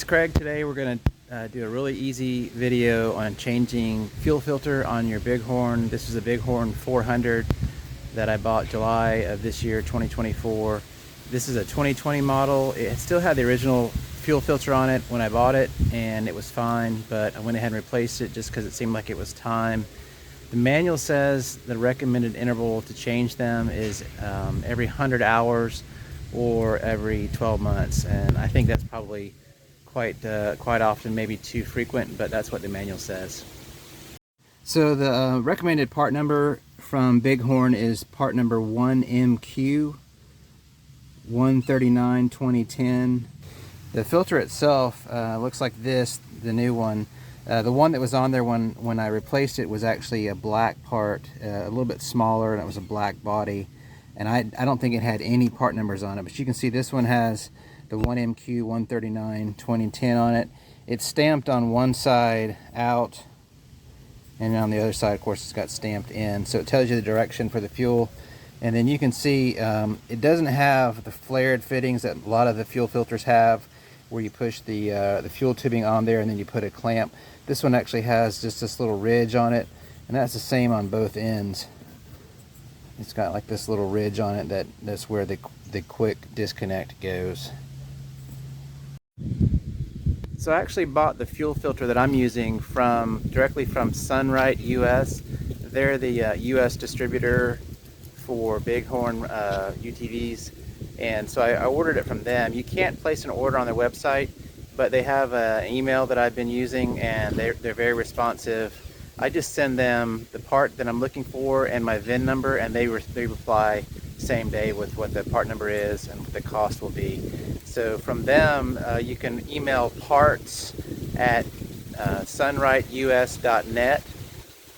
Craig. Today we're going to do a really easy video on changing fuel filter on your Bighorn. This is a Bighorn 400 that I bought July of this year, 2024. This is a 2020 model. It still had the original fuel filter on it when I bought it, and it was fine, but I went ahead and replaced it just because it seemed like it was time. The manual says the recommended interval to change them is every 100 hours or every 12 months, and I think that's probably quite often, maybe too frequent, but that's what the manual says. So the recommended part number from Bighorn is part number 1MQ 139 2010. The filter itself looks like this, the new one. The one that was on there when I replaced it was actually a black part, a little bit smaller, and it was a black body. And I don't think it had any part numbers on it, but you can see this one has the 1MQ 139 2010 on it. It's stamped on one side out, and on the other side, of course, it's got stamped in. So it tells you the direction for the fuel. And then you can see it doesn't have the flared fittings that a lot of the fuel filters have, where you push the fuel tubing on there and then you put a clamp. This one actually has just this little ridge on it, and that's the same on both ends. It's got like this little ridge on it that's where the quick disconnect goes. So I actually bought the fuel filter that I'm using directly from Sunrite US. They're the US distributor for Bighorn UTVs, and so I ordered it from them. You can't place an order on their website, but they have an email that I've been using, and they're very responsive. I just send them the part that I'm looking for and my VIN number, and they reply same day with what the part number is and what the cost will be. So from them, you can email parts@sunriteus.net,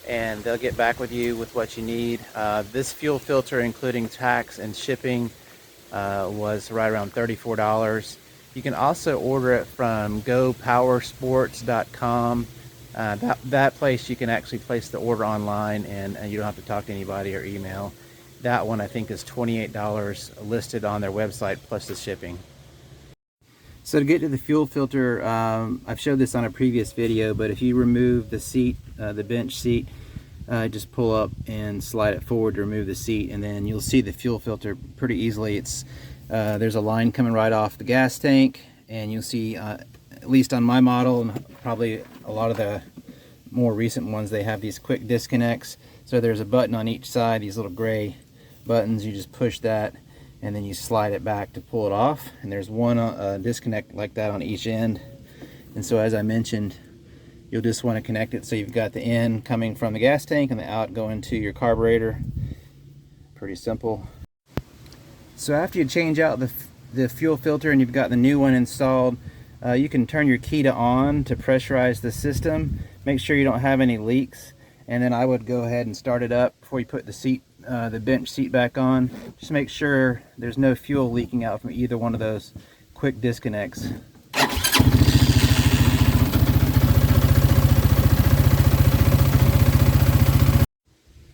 and they'll get back with you with what you need. This fuel filter, including tax and shipping, was right around $34. You can also order it from gopowersports.com. That place you can actually place the order online, and you don't have to talk to anybody or email. That one I think is $28 listed on their website plus the shipping. So to get to the fuel filter, I've showed this on a previous video, but if you remove the seat, the bench seat, just pull up and slide it forward to remove the seat, and then you'll see the fuel filter pretty easily. There's a line coming right off the gas tank, and you'll see, at least on my model and probably a lot of the more recent ones, they have these quick disconnects. So there's a button on each side, these little gray buttons. You just push that and then you slide it back to pull it off, and there's one disconnect like that on each end. And so as I mentioned, you'll just want to connect it so you've got the in coming from the gas tank and the out going to your carburetor. Pretty simple. So after you change out the fuel filter and you've got the new one installed, you can turn your key to on to pressurize the system. Make sure you don't have any leaks, and then I would go ahead and start it up before you put the bench seat back on. Just make sure there's no fuel leaking out from either one of those quick disconnects.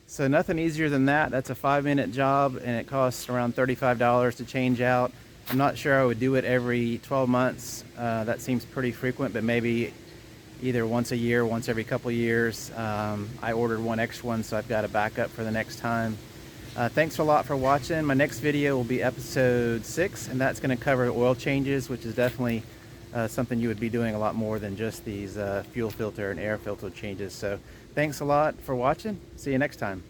So nothing easier than that. That's a 5-minute job, and it costs around $35 to change out. I'm not sure I would do it every 12 months. That seems pretty frequent, but maybe either once a year, once every couple of years. I ordered one extra one, so I've got a backup for the next time. Thanks a lot for watching. My next video will be episode 6, and that's going to cover oil changes, which is definitely something you would be doing a lot more than just these fuel filter and air filter changes. So thanks a lot for watching. See you next time.